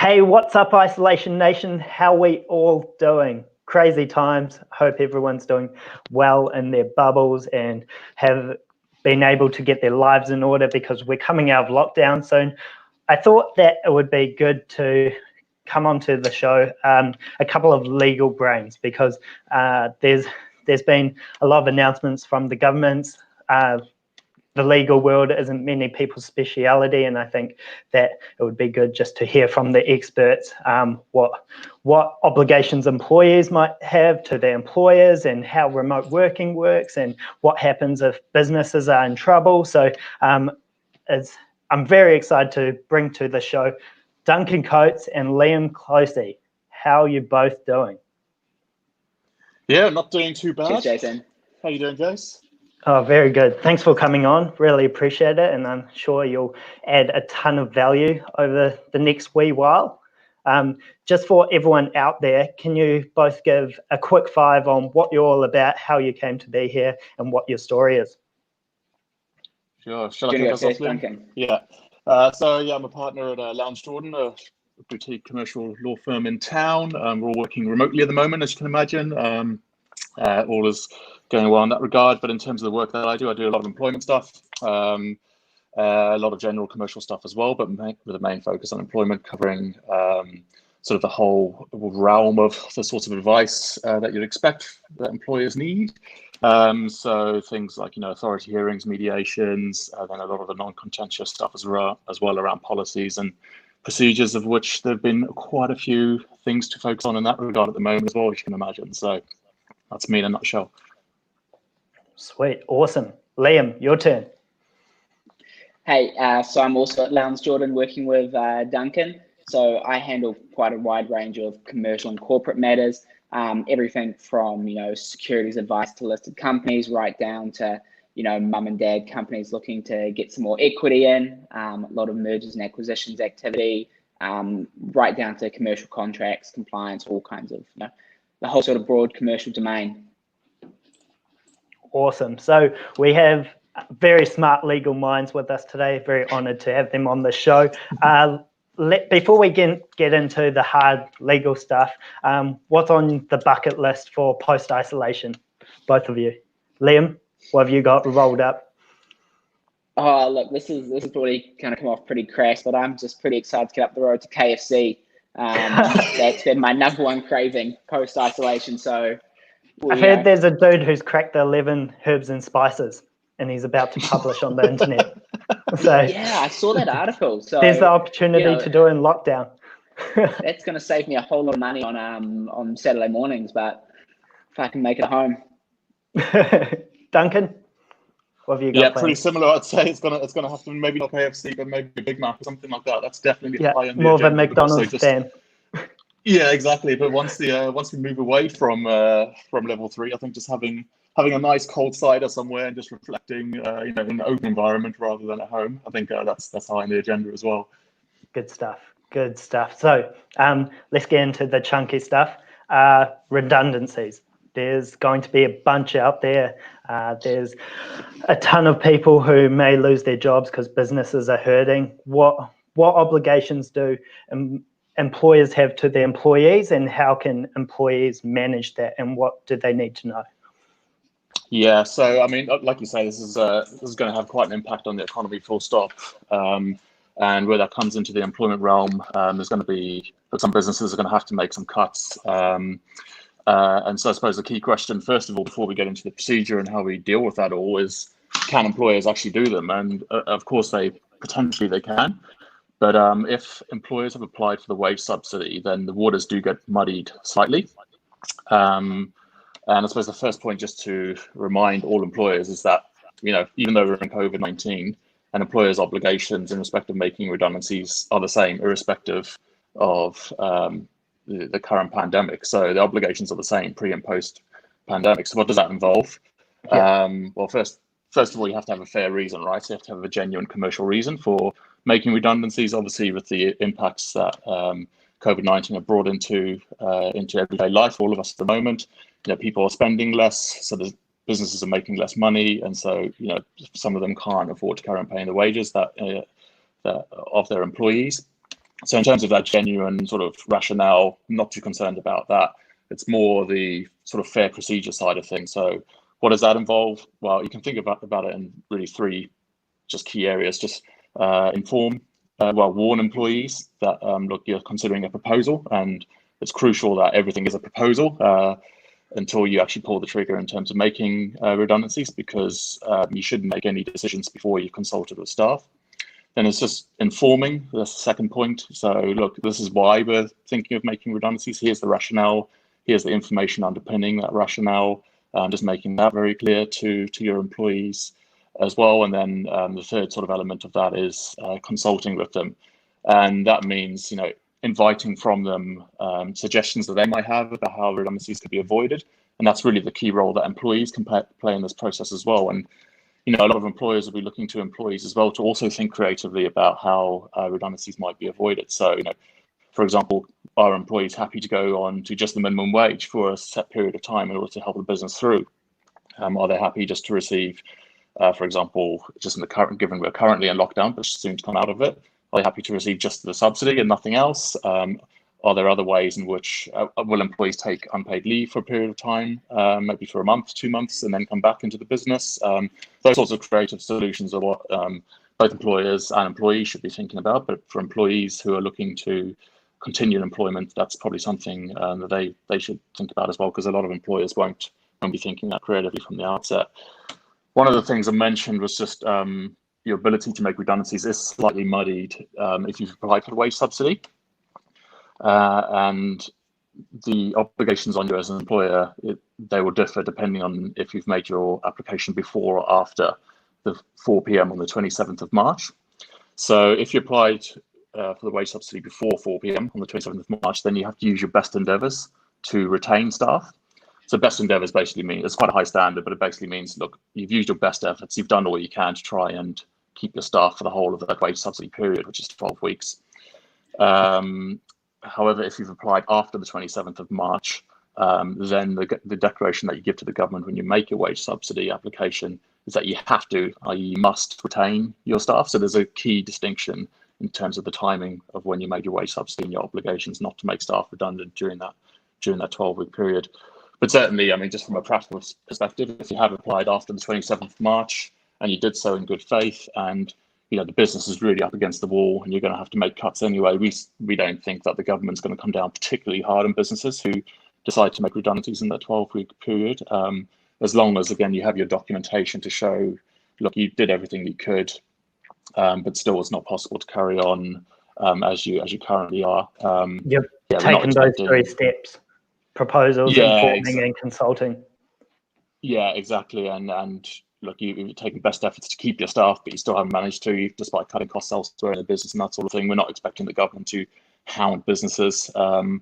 Hey, what's up, Isolation Nation? How we all doing? Crazy times. Hope everyone's doing well in their bubbles and have been able to get their lives in order because we're coming out of lockdown soon. I thought that it would be good to come onto the show a couple of legal brains because there's been a lot of announcements from the governments. The legal world isn't many people's speciality, and I think that it would be good just to hear from the experts what obligations employees might have to their employers and how remote working works and what happens if businesses are in trouble. So I'm very excited to bring to the show Duncan Coates and Liam Closey. How are you both doing? Yeah, not doing too bad. Cheers, Jason. How are you doing, Jase? Oh, very good. Thanks for coming on. Really appreciate it. And I'm sure you'll add a ton of value over the next wee while. Just for everyone out there, can you both give a quick five on what you're all about, how you came to be here, and what your story is? Sure. Shall I kick us off, Duncan? Yeah. I'm a partner at Lounge Jordan, a boutique commercial law firm in town. We're all working remotely at the moment, as you can imagine. All is going well in that regard, but in terms of the work that I do a lot of employment stuff, a lot of general commercial stuff as well, but with a main focus on employment, covering sort of the whole realm of the sorts of advice that you'd expect that employers need. So things like, authority hearings, mediations, then a lot of the non-contentious stuff as well around policies and procedures, of which there have been quite a few things to focus on in that regard at the moment as well, as you can imagine. So that's me in a nutshell. Sweet. Awesome. Liam, your turn. Hey, so I'm also at Lounge Jordan working with Duncan. So I handle quite a wide range of commercial and corporate matters, everything from, securities advice to listed companies, right down to, mum and dad companies looking to get some more equity in, a lot of mergers and acquisitions activity, right down to commercial contracts, compliance, all kinds of, the whole sort of broad commercial domain. Awesome. So we have very smart legal minds with us today. Very honoured to have them on the show. Before we get into the hard legal stuff, what's on the bucket list for post-isolation? Both of you. Liam, what have you got rolled up? Oh, look, this is probably kind of come off pretty crass, but I'm just pretty excited to get up the road to KFC. That's been my number one craving post-isolation. So I've heard there's a dude who's cracked the 11 herbs and spices and he's about to publish on the internet. So yeah, I saw that article. So there's the opportunity to do it in lockdown. That's going to save me a whole lot of money on Saturday mornings, but if I can make it at home. Duncan, what have you got? Yeah, pretty similar. I'd say it's gonna have to maybe not KFC, but maybe a Big Mac or something like that. That's definitely high on the more of a agenda, McDonald's fan. Yeah, exactly. But once we move away from level 3, I think just having a nice cold cider somewhere and just reflecting, in an open environment rather than at home, I think that's high on the agenda as well. Good stuff. Good stuff. So let's get into the chunky stuff. Redundancies. There's going to be a bunch out there. There's a ton of people who may lose their jobs because businesses are hurting. What obligations do employers have to their employees, and how can employees manage that, and what do they need to know? Yeah, so I mean, like you say, this is going to have quite an impact on the economy, full stop. And where that comes into the employment realm, there's going to be, some businesses are going to have to make some cuts. And so I suppose the key question, first of all, before we get into the procedure and how we deal with that all, is can employers actually do them? And of course, potentially they can. But if employers have applied for the wage subsidy, then the waters do get muddied slightly. And I suppose the first point, just to remind all employers, is that, even though we're in COVID-19, an employer's obligations in respect of making redundancies are the same, irrespective of the current pandemic. So the obligations are the same pre and post pandemic. So what does that involve? Yeah. Well, first of all, you have to have a fair reason, right? So you have to have a genuine commercial reason for making redundancies, obviously with the impacts that COVID-19 have brought into everyday life, all of us at the moment. People are spending less, so the businesses are making less money, and so some of them can't afford to carry on paying the wages that of their employees. So in terms of that genuine sort of rationale, not too concerned about that. It's more the sort of fair procedure side of things. So what does that involve? Well, you can think about it in really three just key areas. Just warn employees that look, you're considering a proposal, and it's crucial that everything is a proposal until you actually pull the trigger in terms of making redundancies, because you shouldn't make any decisions before you've consulted with staff. Then it's just informing, that's the second point. So look, this is why we're thinking of making redundancies. Here's the rationale. Here's the information underpinning that rationale. Just making that very clear to your employees as well. And then the third sort of element of that is consulting with them. And that means, inviting from them suggestions that they might have about how redundancies could be avoided. And that's really the key role that employees can play in this process as well. And a lot of employers will be looking to employees as well to also think creatively about how redundancies might be avoided. So, for example, are employees happy to go on to just the minimum wage for a set period of time in order to help the business through? Are they happy just to receive, for example, just in the current, given we're currently in lockdown, but soon to come out of it, are they happy to receive just the subsidy and nothing else? Are there other ways in which will employees take unpaid leave for a period of time, maybe for a month, 2 months, and then come back into the business? Those sorts of creative solutions are what both employers and employees should be thinking about. But for employees who are looking to continue employment, that's probably something that they should think about as well, because a lot of employers won't be thinking that creatively from the outset. One of the things I mentioned was just your ability to make redundancies is slightly muddied if you've applied for the wage subsidy. And the obligations on you as an employer, they will differ depending on if you've made your application before or after the 4 p.m. on the 27th of March. So if you applied for the wage subsidy before 4 p.m. on the 27th of March, then you have to use your best endeavours to retain staff. So best endeavours basically means, it's quite a high standard, but it basically means, look, you've used your best efforts, you've done all you can to try and keep your staff for the whole of that wage subsidy period, which is 12 weeks. However, if you've applied after the 27th of March, then the declaration that you give to the government when you make your wage subsidy application is that you have to, i.e. you must retain your staff. So there's a key distinction in terms of the timing of when you made your wage subsidy and your obligations not to make staff redundant during that 12-week period. But certainly, I mean, just from a practical perspective, if you have applied after the 27th of March and you did so in good faith, and the business is really up against the wall and you're going to have to make cuts anyway, we don't think that the government's going to come down particularly hard on businesses who decide to make redundancies in that 12-week period, as long as, again, you have your documentation to show, look, you did everything you could, but still it's not possible to carry on as you currently are. You've taken those 3 steps: proposals, informing, and consulting. Yeah, exactly. And look, you've taken best efforts to keep your staff, but you still haven't managed to, despite cutting costs elsewhere in the business and that sort of thing. We're not expecting the government to hound businesses who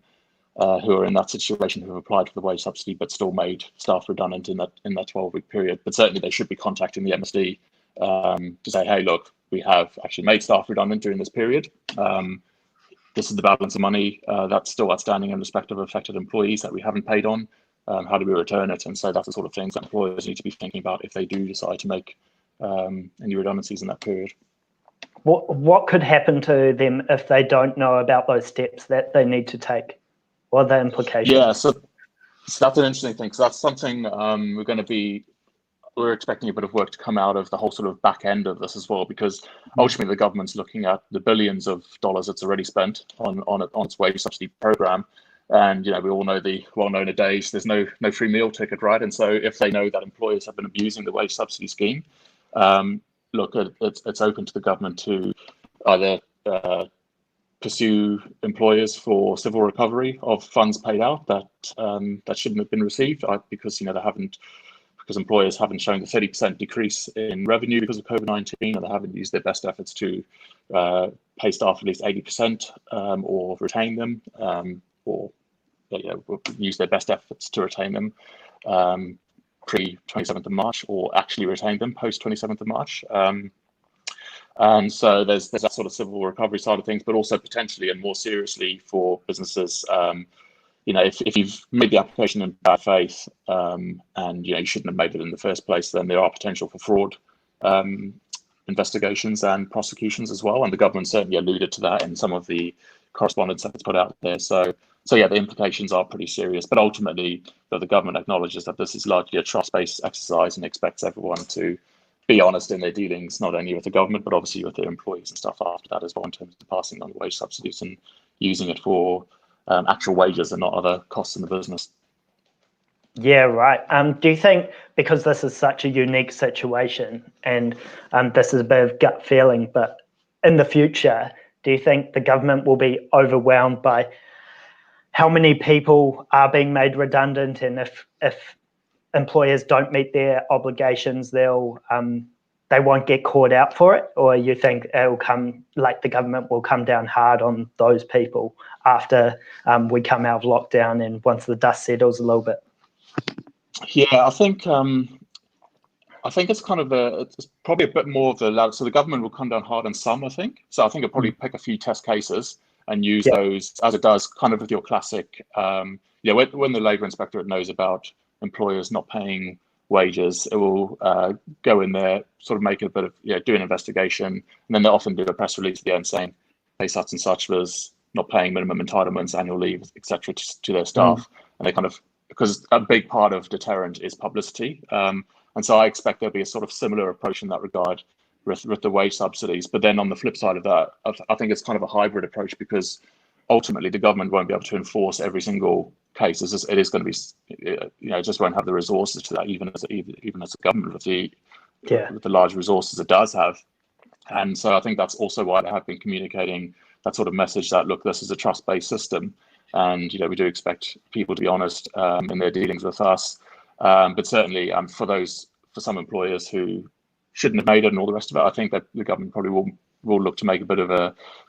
are in that situation, who have applied for the wage subsidy but still made staff redundant in that 12-week period. But certainly they should be contacting the MSD to say, hey, look, we have actually made staff redundant during this period. This is the balance of money that's still outstanding in respect of affected employees that we haven't paid on. How do we return it? And so that's the sort of things that employers need to be thinking about if they do decide to make any redundancies in that period. What could happen to them if they don't know about those steps that they need to take? What are the implications? Yeah, so that's an interesting thing. So that's something we're expecting a bit of work to come out of the whole sort of back end of this as well, because ultimately the government's looking at the billions of dollars it's already spent on its wage subsidy program. And we all know the well-known adage, there's no free meal ticket, right? And so if they know that employers have been abusing the wage subsidy scheme, look, it's open to the government to either pursue employers for civil recovery of funds paid out that shouldn't have been received, because because employers haven't shown the 30% decrease in revenue because of COVID-19, and they haven't used their best efforts to pay staff at least 80% or retain them, or use their best efforts to retain them pre-27th of March, or actually retain them post-27th of March. And so there's that sort of civil recovery side of things, but also potentially and more seriously for businesses, if you've made the application in bad faith and you shouldn't have made it in the first place, then there are potential for fraud investigations and prosecutions as well. And the government certainly alluded to that in some of the correspondence that's put out there. So yeah, the implications are pretty serious. But ultimately, the government acknowledges that this is largely a trust-based exercise and expects everyone to be honest in their dealings, not only with the government, but obviously with their employees and stuff after that as well, in terms of passing on the wage subsidies and using it for actual wages and not other costs in the business. Yeah, right. Do you think, because this is such a unique situation, and this is a bit of gut feeling, but in the future, do you think the government will be overwhelmed by how many people are being made redundant, and if employers don't meet their obligations, they won't get caught out for it? Or you think it'll come, like the government will come down hard on those people after we come out of lockdown and once the dust settles a little bit? Yeah, I think it's kind of it's probably a bit more of the latter. So the government will come down hard on some, I think. So I think it'll probably pick a few test cases and use those, as it does kind of with your classic, when the Labour Inspectorate knows about employers not paying wages, it will go in there, sort of make a bit of, do an investigation, and then they often do a press release at the end saying, hey, such and such was not paying minimum entitlements, annual leave, etc. to their staff. And they kind of, because a big part of deterrent is publicity. And so I expect there'll be a sort of similar approach in that regard with the wage subsidies. But then on the flip side of that, I think it's kind of a hybrid approach, because ultimately the government won't be able to enforce every single case. It is going to be, just won't have the resources to that, even as a government with the large resources it does have. And so I think that's also why they have been communicating that sort of message that, look, this is a trust-based system, and we do expect people to be honest in their dealings with us. But certainly for some employers who shouldn't have made it and all the rest of it, I think that the government probably will look to make a bit of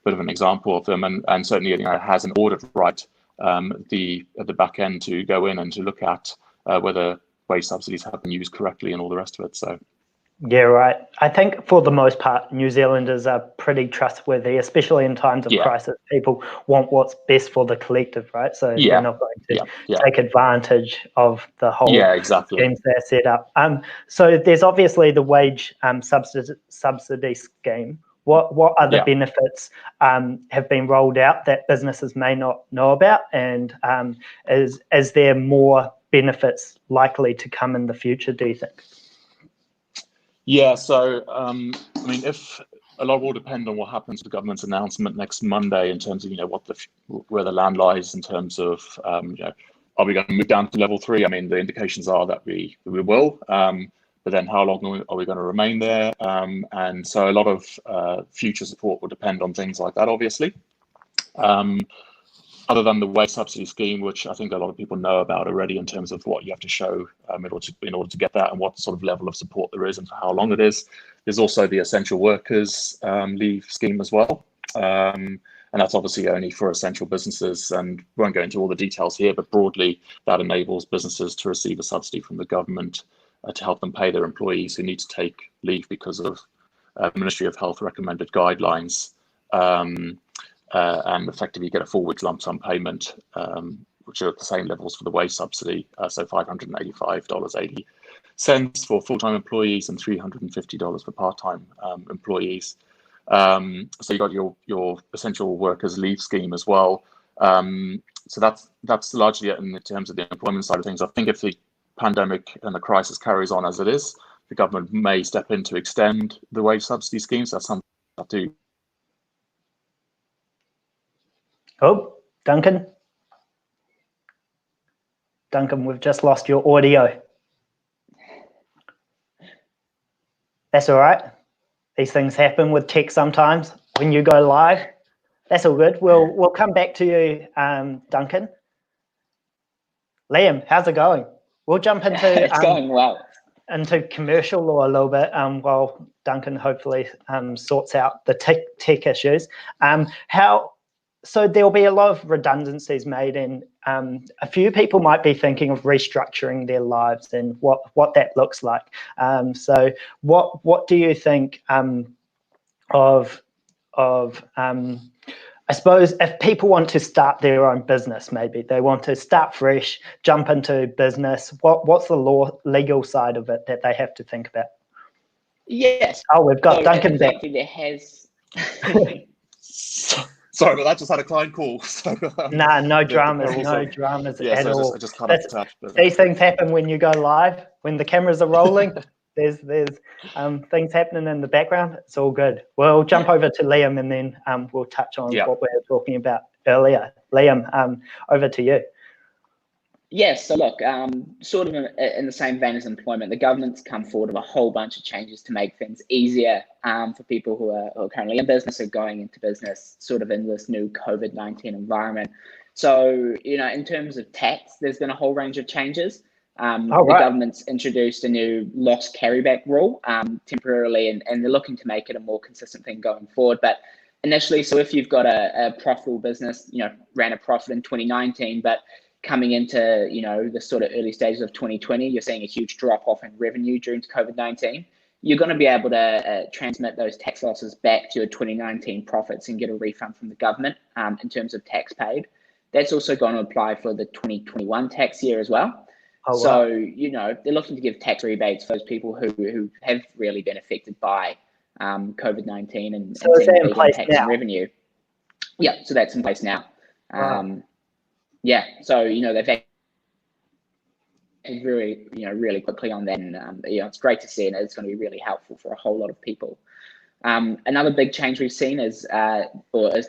an example of them, and certainly has an audit right at the back end to go in and to look at whether wage subsidies have been used correctly and all the rest of it. So. Yeah, right. I think for the most part, New Zealanders are pretty trustworthy, especially in times of crisis. People want what's best for the collective, right? So they're not going to take advantage of the whole schemes they're set up. So there's obviously the wage subsidy scheme. What other benefits have been rolled out that businesses may not know about, and is there more benefits likely to come in the future, do you think? Yeah, so if a lot will depend on what happens with the government's announcement next Monday in terms of where the land lies in terms of are we going to move down to level 3? I mean, the indications are that we will, but then how long are we going to remain there? And so a lot of future support will depend on things like that, obviously. Other than the wage subsidy scheme, which I think a lot of people know about already in terms of what you have to show in order to get that, and what sort of level of support there is and for how long it is. There's also the essential workers leave scheme as well. And that's obviously only for essential businesses, and we won't go into all the details here, but broadly that enables businesses to receive a subsidy from the government to help them pay their employees who need to take leave because of Ministry of Health recommended guidelines. And effectively get a forward lump sum payment, which are at the same levels for the wage subsidy. So $585.80 for full-time employees and $350 for part-time employees. So you got your essential workers leave scheme as well. So that's largely it in terms of the employment side of things. I think if the pandemic and the crisis carries on as it is, the government may step in to extend the wage subsidy scheme. So that's something to do. Oh, Duncan, we've just lost your audio. That's all right. These things happen with tech sometimes. When you go live, that's all good. We'll come back to you, Duncan. Liam, how's it going? We'll jump into it's going well. Into commercial law a little bit while Duncan hopefully sorts out the tech issues. So there'll be a lot of redundancies made, and a few people might be thinking of restructuring their lives and what that looks like. So what do you think of I suppose if people want to start their own business, maybe they want to start fresh, jump into business, what's the legal side of it that they have to think about? Yes. Oh, we've got So Duncan back. effectively there has. Sorry, but that just had a client call. So, Nah, no the dramas, perils no of- dramas yeah, at so all. I just cut off the tap. These things happen when you go live, when the cameras are rolling. There's things happening in the background. It's all good. We'll jump over to Liam, and then we'll touch on what we were talking about earlier. Liam, over to you. Yes, so look, sort of in the same vein as employment, the government's come forward with a whole bunch of changes to make things easier for people who are currently in business or going into business, sort of in this new COVID-19 environment. So, in terms of tax, there's been a whole range of changes. The government's introduced a new loss carryback rule temporarily, and they're looking to make it a more consistent thing going forward. But initially, so if you've got a profitable business, ran a profit in 2019, but coming into, the sort of early stages of 2020, you're seeing a huge drop off in revenue during COVID-19. You're going to be able to transmit those tax losses back to your 2019 profits and get a refund from the government in terms of tax paid. That's also going to apply for the 2021 tax year as well. So, they're looking to give tax rebates for those people who have really been affected by COVID-19 and So is seeing that a in big place impact now? in revenue. Yeah, so that's in place now. Wow. Yeah, so they've really, really quickly on that, and it's great to see, and it's going to be really helpful for a whole lot of people. Another big change we've seen is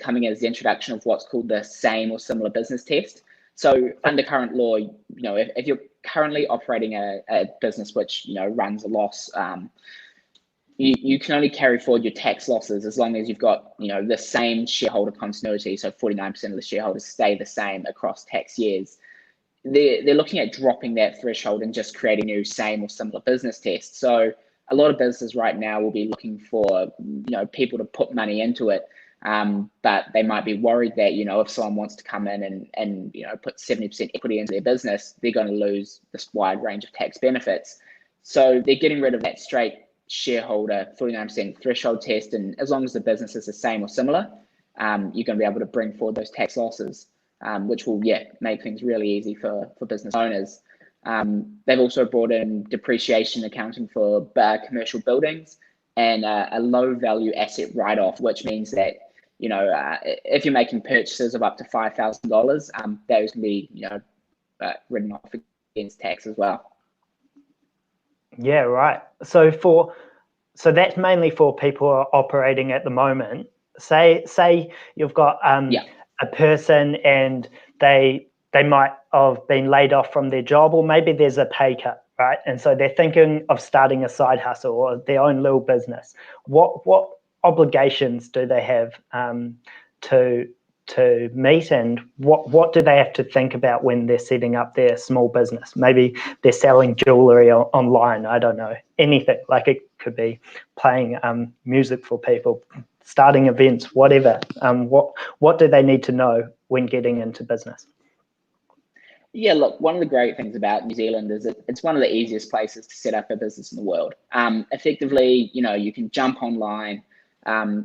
coming as the introduction of what's called the same or similar business test. So under current law, if you're currently operating a business which runs a loss, you can only carry forward your tax losses as long as you've got the same shareholder continuity. So 49% of the shareholders stay the same across tax years. They're looking at dropping that threshold and just creating new same or similar business tests. So a lot of businesses right now will be looking for people to put money into it, but they might be worried that if someone wants to come in and put 70% equity into their business, they're going to lose this wide range of tax benefits. So they're getting rid of that straight shareholder 49% threshold test, and as long as the business is the same or similar, you're going to be able to bring forward those tax losses, which will make things really easy for business owners. They've also brought in depreciation accounting for commercial buildings and a low value asset write-off, which means that if you're making purchases of up to $5,000, those can be written off against tax as well. Yeah, right. So that's mainly for people who are operating at the moment. Say you've got a person and they might have been laid off from their job, or maybe there's a pay cut, right? And so they're thinking of starting a side hustle or their own little business. What obligations do they have to meet, and what do they have to think about when they're setting up their small business? Maybe they're selling jewelry online, I don't know, anything. Like it could be playing music for people, starting events, whatever. What do they need to know when getting into business? Yeah, look, one of the great things about New Zealand is it's one of the easiest places to set up a business in the world. Effectively, you can jump online,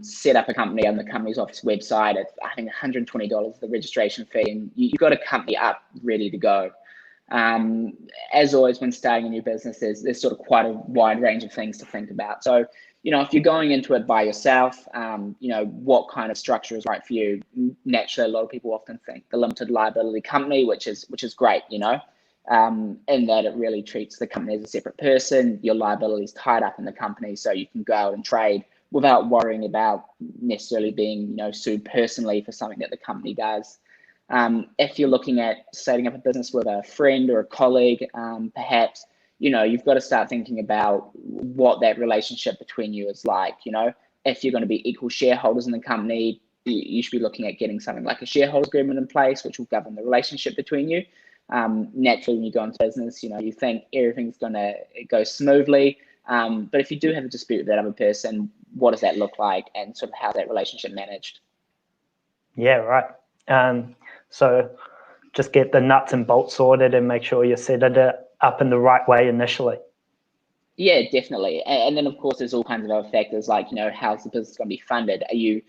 set up a company on the company's office website at, I think, $120 the registration fee, and you've got a company up ready to go. As always, when starting a new business, there's sort of quite a wide range of things to think about. So, if you're going into it by yourself, what kind of structure is right for you? Naturally, a lot of people often think the limited liability company, which is great, in that it really treats the company as a separate person. Your liability is tied up in the company, so you can go out and trade without worrying about necessarily being, sued personally for something that the company does. If you're looking at setting up a business with a friend or a colleague, perhaps, you've got to start thinking about what that relationship between you is like. If you're going to be equal shareholders in the company, you should be looking at getting something like a shareholder agreement in place, which will govern the relationship between you. Naturally, when you go into business, you think everything's going to go smoothly. But if you do have a dispute with that other person, what does that look like, and sort of how that relationship managed? Yeah, right. So just get the nuts and bolts sorted and make sure you set it up in the right way initially. Yeah, definitely. And then, of course, there's all kinds of other factors like, how's the business going to be funded? Are you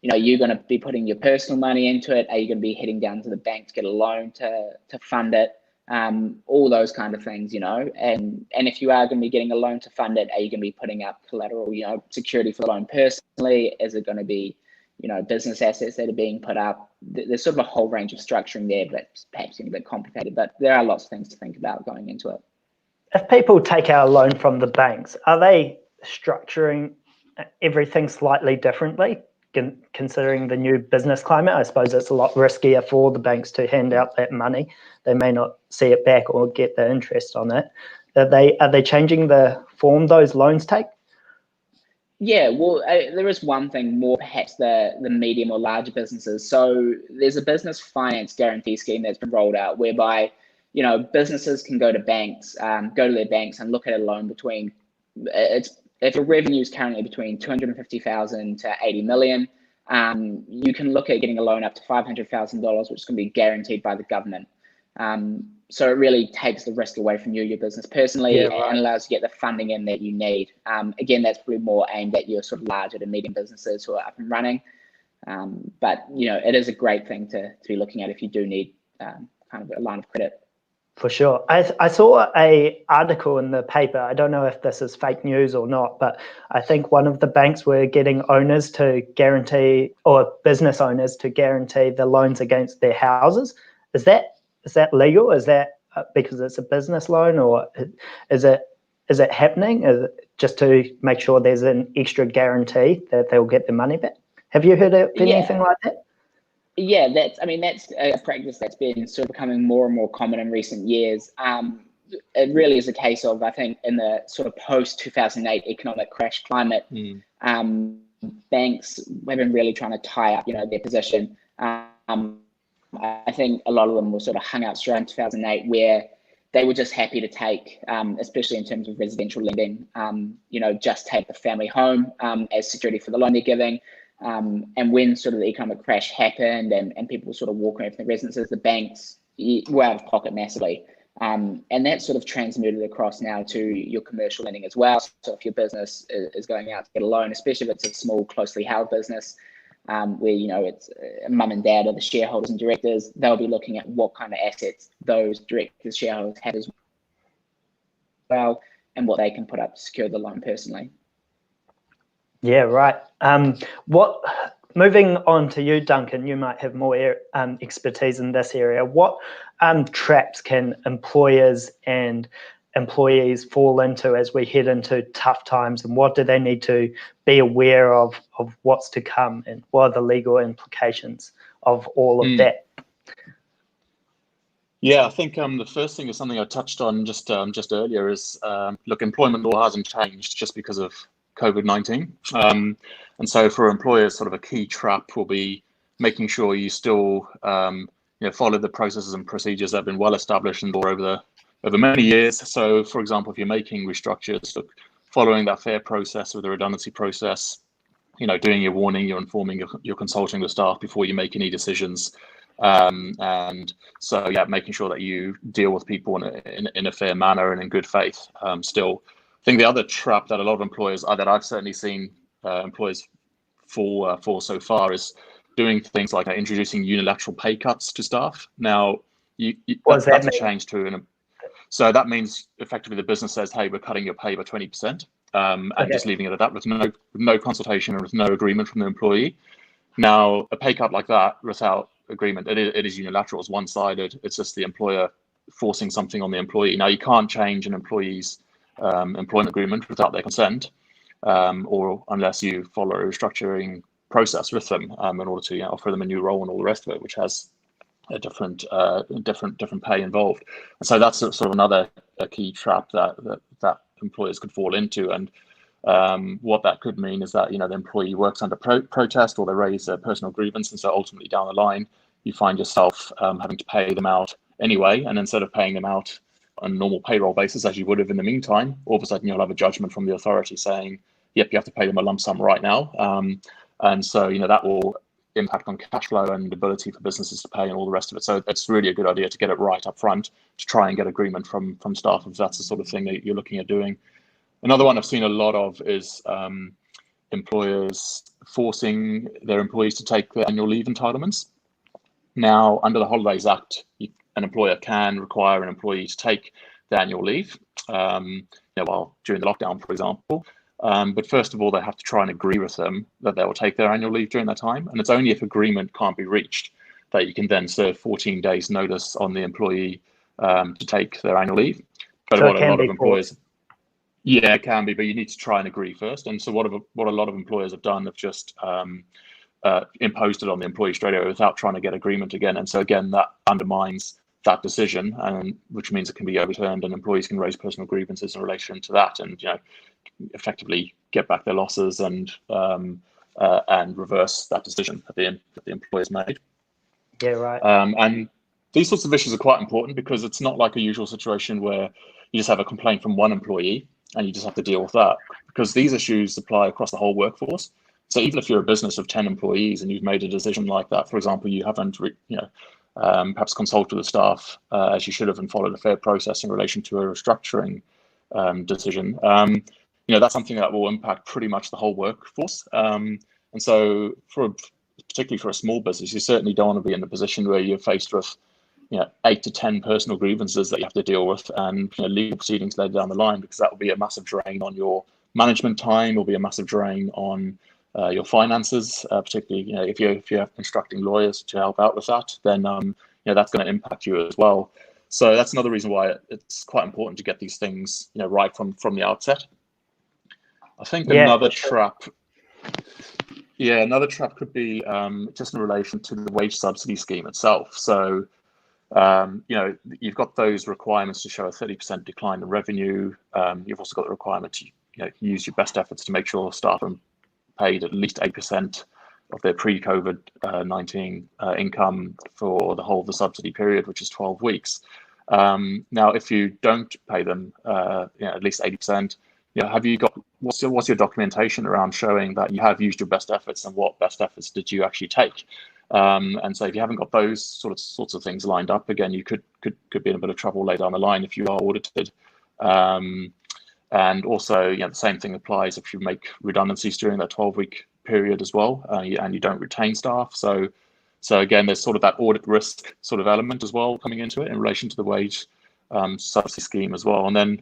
going to be putting your personal money into it? Are you going to be heading down to the bank to get a loan to fund it? all those kind of things, and if you are going to be getting a loan to fund it, are you going to be putting up collateral, security for the loan personally? Is it going to be, business assets that are being put up? There's sort of a whole range of structuring there, but perhaps a bit complicated, but there are lots of things to think about going into it. If people take out a loan from the banks, are they structuring everything slightly differently, considering the new business climate? I suppose it's a lot riskier for the banks to hand out that money. They may not see it back or get the interest on it. Are they changing the form those loans take? Yeah, well, there is one thing more, perhaps the medium or larger businesses. So there's a business finance guarantee scheme that's been rolled out whereby, businesses can go to banks, their banks and look at a loan between, if your revenue is currently between 250,000 to 80 million, you can look at getting a loan up to $500,000, which can be guaranteed by the government. So it really takes the risk away from your business personally, and allows you to get the funding in that you need. Again, that's probably more aimed at your sort of larger to medium businesses who are up and running. But it is a great thing to be looking at if you do need kind of a line of credit. For sure. I saw an article in the paper. I don't know if this is fake news or not, but I think one of the banks were getting owners to guarantee, or business owners to guarantee the loans against their houses. Is that legal? Is that because it's a business loan, or is it happening? Is it just to make sure there's an extra guarantee that they'll get their money back? Have you heard of anything like that? Yeah, that's a practice that's been sort of becoming more and more common in recent years. It really is a case of, I think, in the sort of post-2008 economic crash climate, banks have been really trying to tie up, their position. I think a lot of them were sort of hung out straight in 2008, where they were just happy to take, especially in terms of residential lending, just take the family home as security for the loan they're giving. And when sort of the economic crash happened and people were sort of walking away from the residences, the banks were out of pocket massively. And that sort of transmuted across now to your commercial lending as well. So if your business is going out to get a loan, especially if it's a small, closely held business, where, it's mum and dad or the shareholders and directors, they'll be looking at what kind of assets those directors, shareholders have as well, and what they can put up to secure the loan personally. Yeah, right. Moving on to you, Duncan, you might have more expertise in this area. What traps can employers and employees fall into as we head into tough times, and what do they need to be aware of what's to come, and what are the legal implications of all of that? Yeah, I think the first thing is something I touched on just earlier is, look, employment law hasn't changed just because of COVID-19. And so for employers, sort of a key trap will be making sure you still follow the processes and procedures that have been well established and over many years. So for example, if you're making restructures, look, following that fair process with the redundancy process, doing your warning, you're informing, you're consulting the staff before you make any decisions. And so, yeah, making sure that you deal with people in a fair manner and in good faith. Still, I think the other trap that a lot of employers that I've certainly seen employers fall for so far is doing things like introducing unilateral pay cuts to staff. Now, that's a change too. So that means effectively the business says, hey, we're cutting your pay by 20%, and just leaving it at that with no consultation and with no agreement from the employee. Now, a pay cut like that without agreement, it is unilateral, it's one-sided. It's just the employer forcing something on the employee. Now, you can't change an employee's employment agreement without their consent, or unless you follow a restructuring process with them in order to offer them a new role and all the rest of it, which has a different pay involved. And so that's sort of another key trap that employers could fall into. And what that could mean is that the employee works under protest, or they raise a personal grievance, and so ultimately down the line you find yourself having to pay them out anyway. And instead of paying them out on a normal payroll basis as you would have in the meantime, all of a sudden you'll have a judgment from the authority saying, yep, you have to pay them a lump sum right now. And so that will impact on cash flow and ability for businesses to pay and all the rest of it. So it's really a good idea to get it right up front, to try and get agreement from staff if that's the sort of thing that you're looking at doing. Another one I've seen a lot of is employers forcing their employees to take their annual leave entitlements. Now, under the Holidays Act, an employer can require an employee to take the annual leave, while during the lockdown, for example. But first of all, they have to try and agree with them that they will take their annual leave during that time. And it's only if agreement can't be reached that you can then serve 14 days notice on the employee to take their annual leave. But so what a lot of employers, yeah, it can be, but you need to try and agree first. And so what a lot of employers have done have just imposed it on the employee straight away without trying to get agreement again. And so again, that undermines that decision, and which means it can be overturned, and employees can raise personal grievances in relation to that, and effectively get back their losses and reverse that decision that the employer's made. Yeah, right. And these sorts of issues are quite important because it's not like a usual situation where you just have a complaint from one employee and you just have to deal with that, because these issues apply across the whole workforce. So even if you're a business of 10 employees and you've made a decision like that, for example, you haven't, perhaps consulted with the staff as you should have and followed a fair process in relation to a restructuring decision, that's something that will impact pretty much the whole workforce. And so particularly for a small business, you certainly don't want to be in a position where you're faced with 8 to 10 personal grievances that you have to deal with, and legal proceedings later down the line, because that will be a massive drain on your management time, will be a massive drain on your finances, particularly if you have instructing lawyers to help out with that, then that's going to impact you as well. So that's another reason why it's quite important to get these things right from the outset. I think another trap could be just in relation to the wage subsidy scheme itself. So you've got those requirements to show a 30% decline in revenue. You've also got the requirement to use your best efforts to make sure staff are paid at least 8% of their pre-COVID-19 income for the whole of the subsidy period, which is 12 weeks. Now, if you don't pay them at least 80%, have you got what's your documentation around showing that you have used your best efforts, and what best efforts did you actually take? And so if you haven't got those sorts of things lined up, again, you could be in a bit of trouble later down the line if you are audited. And also, the same thing applies if you make redundancies during that 12-week period as well, and you don't retain staff. So again, there's sort of that audit risk sort of element as well coming into it in relation to the wage subsidy scheme as well. And then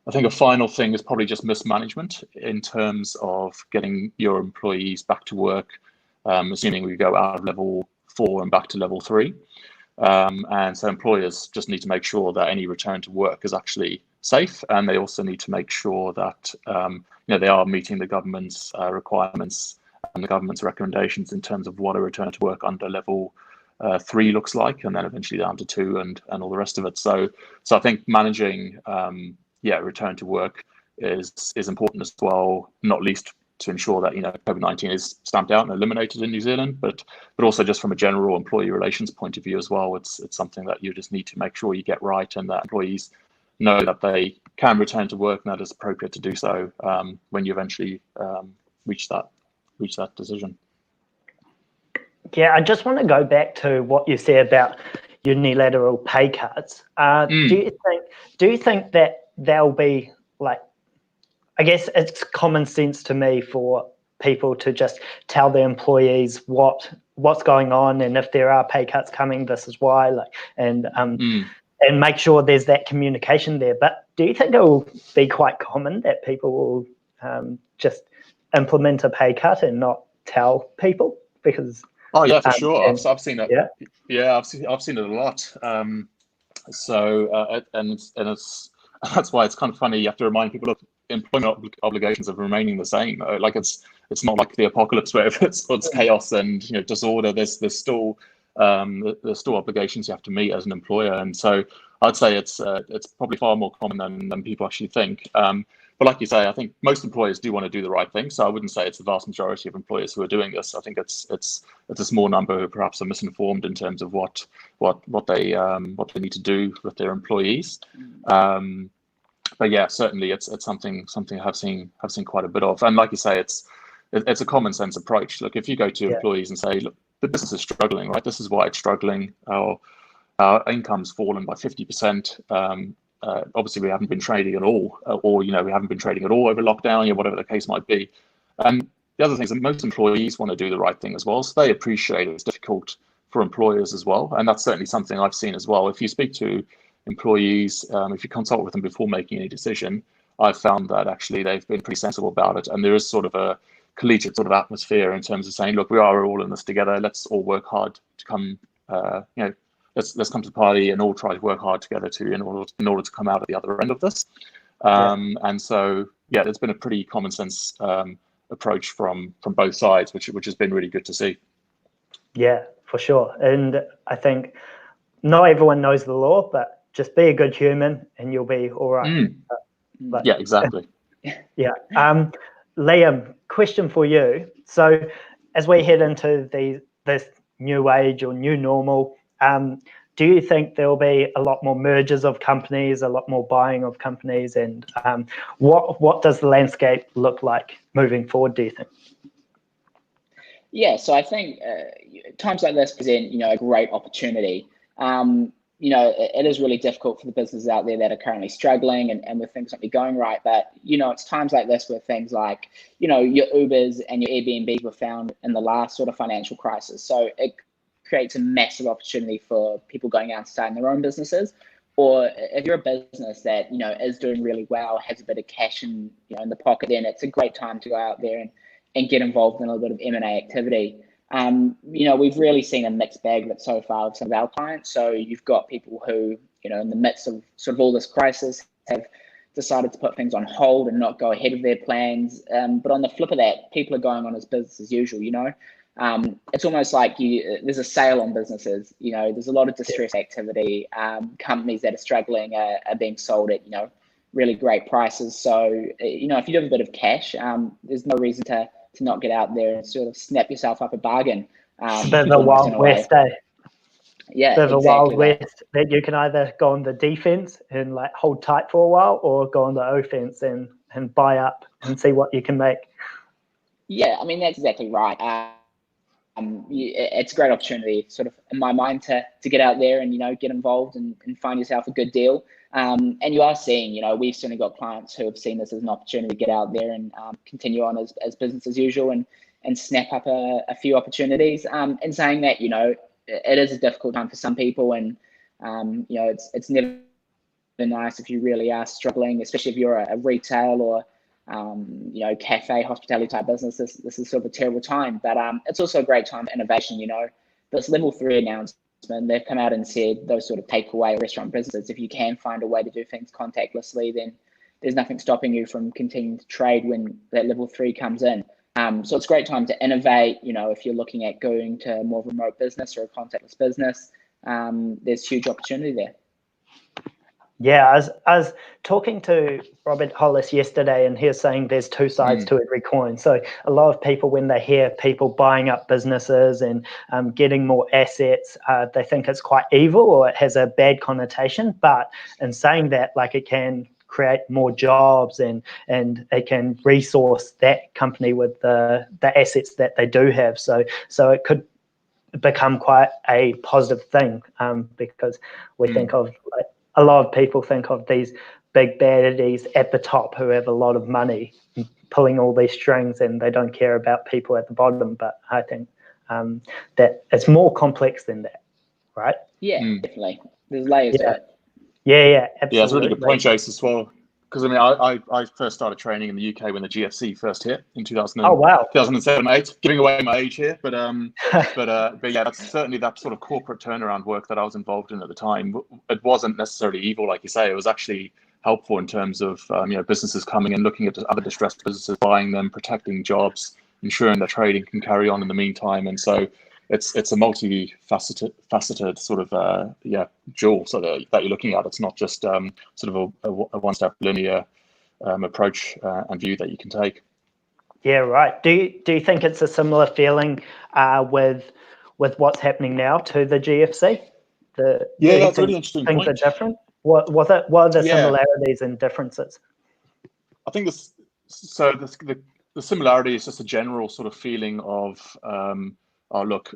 I think a final thing is probably just mismanagement in terms of getting your employees back to work, assuming we go out of level 4 and back to level 3. And so employers just need to make sure that any return to work is actually safe, and they also need to make sure that they are meeting the government's requirements and the government's recommendations in terms of what a return to work under level 3 looks like, and then eventually down to 2 and all the rest of it. So I think managing return to work is important as well, not least to ensure that COVID-19 is stamped out and eliminated in New Zealand, but also just from a general employee relations point of view as well. It's something that you just need to make sure you get right, and that employees know that they can return to work and that it's appropriate to do so when you eventually reach that decision. Yeah, I just want to go back to what you said about unilateral pay cuts. Do you think that there'll be, like, I guess it's common sense to me for people to just tell their employees what's going on, and if there are pay cuts coming, this is why, and make sure there's that communication there. But do you think it will be quite common that people will just implement a pay cut and not tell people? Because for sure, I've seen it. Yeah, I've seen it a lot. And that's why it's kind of funny. You have to remind people of employment obligations of remaining the same. Like it's not like the apocalypse where it's chaos and disorder. There's still obligations you have to meet as an employer, and so I'd say it's probably far more common than people actually think. But like you say, I think most employers do want to do the right thing. So I wouldn't say it's the vast majority of employers who are doing this. I think it's a small number who perhaps are misinformed in terms of what they need to do with their employees. But yeah, certainly it's something I've seen quite a bit of. And like you say, it's a common sense approach. Look, if you go to employees and say, look, the business is struggling, right? This is why it's struggling. Our income's fallen by 50%. Obviously, we haven't been trading at all, or we haven't been trading at all over lockdown, whatever the case might be. And the other thing is that most employees want to do the right thing as well. So they appreciate it's difficult for employers as well. And that's certainly something I've seen as well. If you speak to employees, if you consult with them before making any decision, I've found that actually they've been pretty sensible about it. And there is sort of a collegiate sort of atmosphere in terms of saying, look, we are all in this together. Let's all work hard to come, let's come to the party and all try to work hard together in order to come out at the other end of this. And so, yeah, there's been a pretty common sense approach from both sides, which has been really good to see. Yeah, for sure. And I think not everyone knows the law, but just be a good human and you'll be all right. Yeah, exactly. Yeah. Liam, question for you. So as we head into this new age or new normal, do you think there will be a lot more mergers of companies, a lot more buying of companies, and what does the landscape look like moving forward, do you think? Yeah, so I think times like this present, a great opportunity. It is really difficult for the businesses out there that are currently struggling and with things not be going right. But, it's times like this where things like, your Ubers and your Airbnbs were found in the last sort of financial crisis. So it creates a massive opportunity for people going out and starting their own businesses. Or if you're a business that, is doing really well, has a bit of cash in the pocket, then it's a great time to go out there and get involved in a little bit of M&A activity. We've really seen a mixed bag of it so far with some of our clients. So you've got people who, in the midst of sort of all this crisis have decided to put things on hold and not go ahead of their plans. But on the flip of that, people are going on as business as usual, It's almost like there's a sale on businesses, there's a lot of distress activity. Companies that are struggling are being sold at, really great prices. So, if you do have a bit of cash, there's no reason to not get out there and sort of snap yourself up a bargain. The Wild West, eh? Yeah, the Wild West that you can either go on the defense and like hold tight for a while, or go on the offense and buy up and see what you can make. Yeah, I mean, that's exactly right. It's a great opportunity, sort of, in my mind, to get out there and, get involved and find yourself a good deal. And you are seeing, we've certainly got clients who have seen this as an opportunity to get out there and continue on as business as usual and snap up a few opportunities. And saying that, it is a difficult time for some people, and it's never nice if you really are struggling, especially if you're a retail or cafe, hospitality type business. This is sort of a terrible time, but it's also a great time for innovation. This level 3 announcement, they've come out and said those sort of takeaway restaurant businesses, if you can find a way to do things contactlessly, then there's nothing stopping you from continuing to trade when that level 3 comes in. So it's a great time to innovate. If you're looking at going to more of a remote business or a contactless business, there's huge opportunity there. Yeah, I was talking to Robert Hollis yesterday, and he was saying there's two sides to every coin. So a lot of people, when they hear people buying up businesses and getting more assets, they think it's quite evil or it has a bad connotation. But in saying that, like, it can create more jobs and it can resource that company with the assets that they do have. So it could become quite a positive thing, because we think of, like, a lot of people think of these big baddies at the top who have a lot of money pulling all these strings, and they don't care about people at the bottom. But I think that it's more complex than that, right? Yeah, definitely. There's layers to it. Yeah, absolutely. Yeah, it's a really good point, Jase, as well. Because I mean, I first started training in the UK when the GFC first hit in 2007-8. Giving away my age here, but yeah, that's certainly that sort of corporate turnaround work that I was involved in at the time. It wasn't necessarily evil, like you say. It was actually helpful in terms of businesses coming and looking at other distressed businesses, buying them, protecting jobs, ensuring that trading can carry on in the meantime. And so it's a multifaceted sort of jewel so that you're looking at. It's not just sort of a one-step linear approach and view that you can take. Yeah, right. Do you think it's a similar feeling with what's happening now to the GFC? That's a really interesting point. Things are different. What are the similarities and differences? I think the similarity is just a general sort of feeling of look,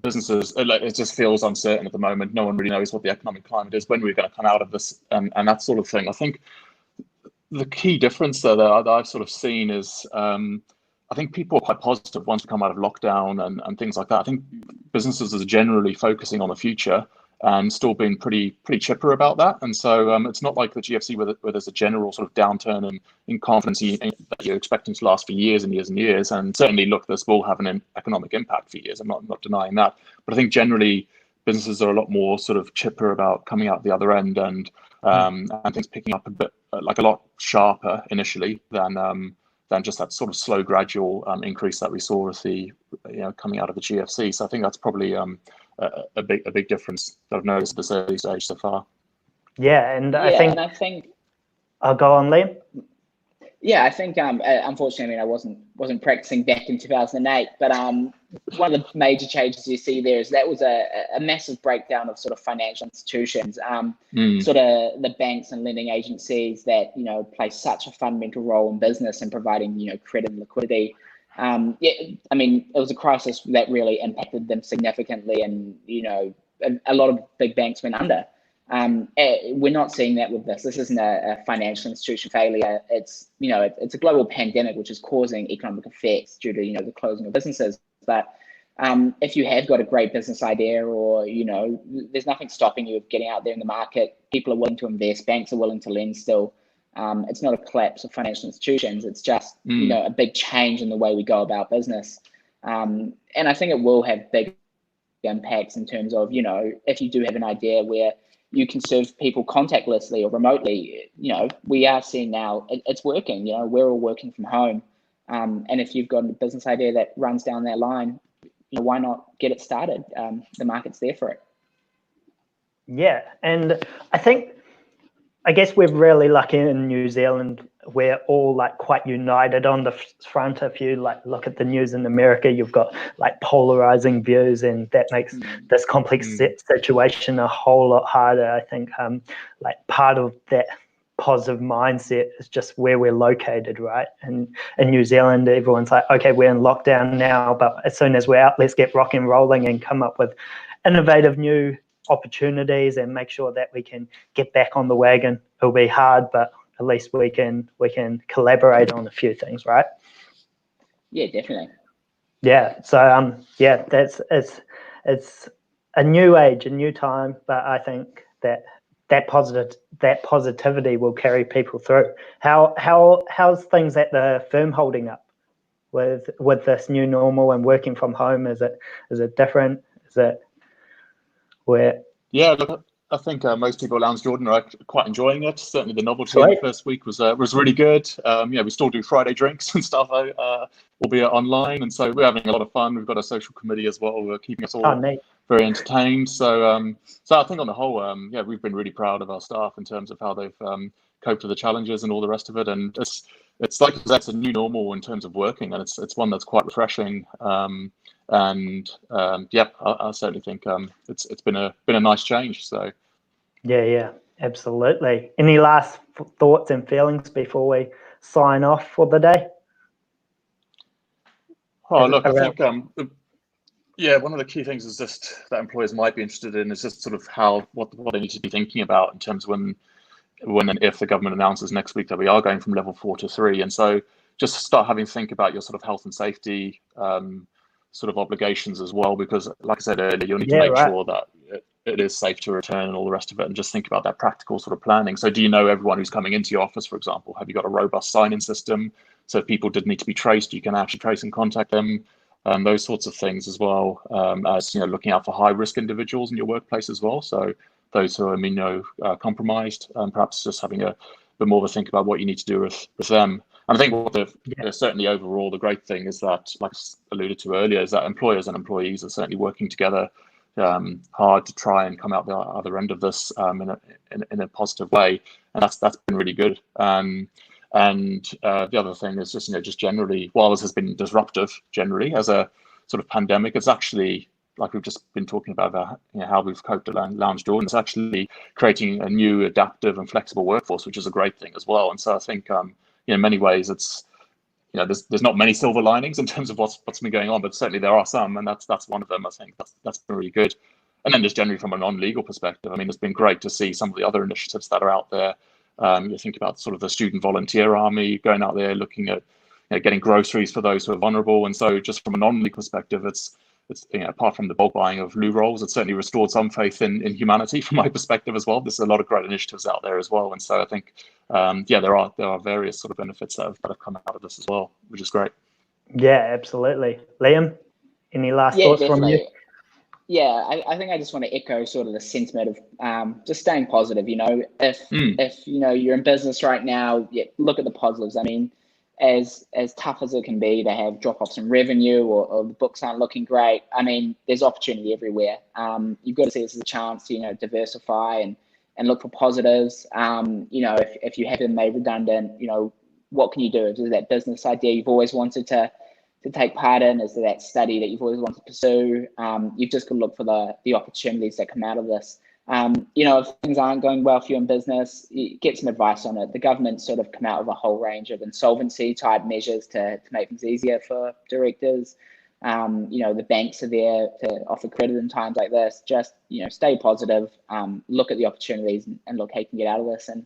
businesses, it just feels uncertain at the moment. No one really knows what the economic climate is, when we're going to come out of this, and that sort of thing. I think the key difference that I've sort of seen is I think people are quite positive once we come out of lockdown and things like that. I think businesses are generally focusing on the future and still being pretty chipper about that. And so it's not like the GFC where there's a general sort of downturn in confidence that you're expecting to last for years and years and years. And certainly, look, this will have an economic impact for years. I'm not denying that. But I think generally businesses are a lot more sort of chipper about coming out the other end and things picking up a bit, like a lot sharper initially than just that sort of slow, gradual increase that we saw as coming out of the GFC. So I think that's probably a big difference that I've noticed at this early stage so far. Yeah, and yeah, I think I'll go on, Liam. Yeah, I think unfortunately, I wasn't practicing back in 2008, but one of the major changes you see there is that was a massive breakdown of sort of financial institutions, sort of the banks and lending agencies that play such a fundamental role in business and providing credit and liquidity. It was a crisis that really impacted them significantly, and a lot of big banks went under. We're not seeing that with this. This isn't a financial institution failure. It's it's a global pandemic which is causing economic effects due to the closing of businesses. But if you have got a great business idea, or there's nothing stopping you of getting out there in the market. People are willing to invest. Banks are willing to lend still. It's not a collapse of financial institutions. It's just a big change in the way we go about business. And I think it will have big impacts in terms of if you do have an idea where you can serve people contactlessly or remotely. We are seeing now it's working. We're all working from home, and if you've got a business idea that runs down that line, why not get it started? The market's there for it. Yeah, and I guess we're really lucky in New Zealand. We're all quite united on the front. If you look at the news in America, you've got polarizing views, and that makes this complex situation a whole lot harder. I think part of that positive mindset is just where we're located, right? And in New Zealand, everyone's like, okay, we're in lockdown now, but as soon as we're out, let's get rock and rolling and come up with innovative new opportunities and make sure that we can get back on the wagon. It'll be hard, but at least we can collaborate on a few things, right? Yeah, definitely. Yeah. So it's a new age, a new time, but I think that positivity will carry people through. How's things at the firm holding up with this new normal and working from home? Is it different? Is it where? Yeah, look, I think most people at Lowndes Jordan are quite enjoying it. Certainly the novelty in the first week was really good. We still do Friday drinks and stuff, albeit online, and so we're having a lot of fun. We've got a social committee as well. We're keeping us all very entertained. So I think on the whole, we've been really proud of our staff in terms of how they've coped with the challenges and all the rest of it. And it's like that's a new normal in terms of working, and it's one that's quite refreshing. I certainly think it's been a nice change. So yeah, absolutely. Any last thoughts and feelings before we sign off for the day? I think one of the key things is just that employers might be interested in is just sort of what they need to be thinking about in terms of when and if the government announces next week that we are going from level 4 to 3, and so just start having to think about your sort of health and safety sort of obligations as well, because like I said earlier, you'll need to make sure that it is safe to return and all the rest of it, and just think about that practical sort of planning. So do you know everyone who's coming into your office, for example? Have you got a robust sign-in system? So if people did need to be traced, you can actually trace and contact them, those sorts of things as well, as looking out for high-risk individuals in your workplace as well. So those who are immunocompromised, perhaps just having a bit more of a think about what you need to do with them. And I think certainly overall, the great thing is that, like I alluded to earlier, is that employers and employees are certainly working together hard to try and come out the other end of this in a positive way, and that's been really good. And the other thing is just generally, while this has been disruptive generally as a sort of pandemic, it's actually, like we've just been talking about how we've coped at Lowndes Jordan, it's actually creating a new adaptive and flexible workforce, which is a great thing as well. And so I think in many ways it's there's not many silver linings in terms of what's been going on, but certainly there are some, and that's one of them. I think that's been really good. And then just generally from a non-legal perspective, it's been great to see some of the other initiatives that are out there. You think about sort of the student volunteer army going out there looking at getting groceries for those who are vulnerable. And so just from a non-legal perspective, it's apart from the bulk buying of loo rolls, it's certainly restored some faith in humanity from my perspective as well. There's a lot of great initiatives out there as well. And so I think, there are various sort of benefits that have come out of this as well, which is great. Yeah, absolutely. Liam, any last thoughts definitely. from you? Yeah, I think I just want to echo sort of the sentiment of just staying positive. If you're in business right now, look at the positives. I mean, as tough as it can be to have drop-offs in revenue or the books aren't looking great, I mean, there's opportunity everywhere. You've got to see this as a chance to diversify and look for positives. If you have been made redundant, what can you do? Is that business idea you've always wanted to take part in? Is there that study that you've always wanted to pursue? You've just got to look for the opportunities that come out of this. If things aren't going well for you in business, get some advice on it. The government sort of come out with a whole range of insolvency type measures to make things easier for directors. The banks are there to offer credit in times like this. Just, stay positive, look at the opportunities and look how you can get out of this. And,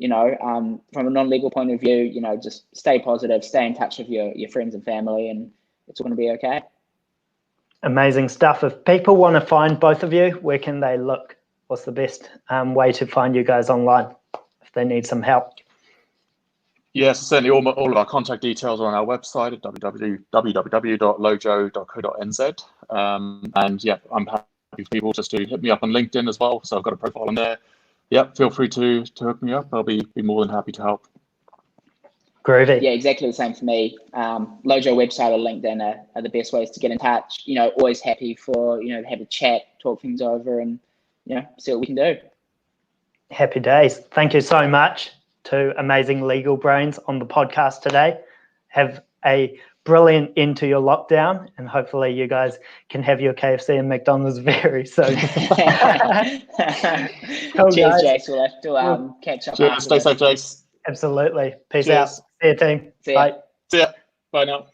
from a non-legal point of view, just stay positive, stay in touch with your friends and family, and it's all going to be okay. Amazing stuff. If people want to find both of you, where can they look? What's the best way to find you guys online if they need some help? Yes, certainly all of our contact details are on our website at www.lojo.co.nz. I'm happy for people just to hit me up on LinkedIn as well. So I've got a profile on there. Feel free to hook me up. I'll be more than happy to help. Groovy. Yeah, exactly the same for me. Lojo website or LinkedIn are the best ways to get in touch. Always happy for, to have a chat, talk things over and, see what we can do. Happy days. Thank you so much to amazing legal brains on the podcast today. Have a brilliant end to your lockdown, and hopefully you guys can have your KFC and McDonald's very soon. Cool, Cheers, guys. Jase. We'll have to catch up. Cheers. Stay safe, Jase. Absolutely. Peace Cheers. out. See you, team. See ya. Bye. See ya. Bye now.